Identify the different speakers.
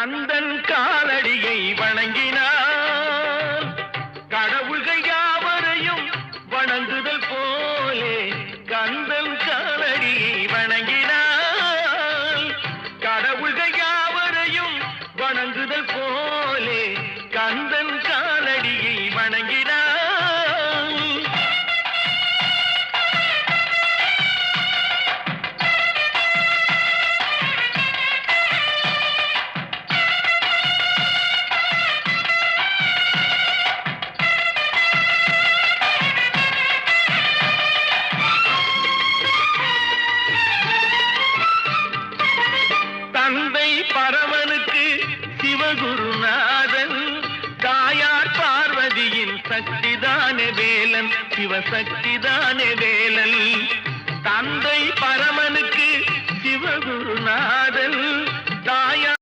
Speaker 1: கந்தன் காலடியை வணங்கினான். கடவுள்கள் யாவரையும் வணங்குதல் போலே கந்தன் காலடியை வணங்கினான். கடவுள்கள் யாவரையும் வணங்குதல் போலே கந்தன் காலடியை வணங்கினான். தந்தை பரமனுக்கு சிவகுருநாதன், தாயார் பார்வதியின் சக்திதானே வேலன், சிவசக்திதானே வேலன். தந்தை பரமனுக்கு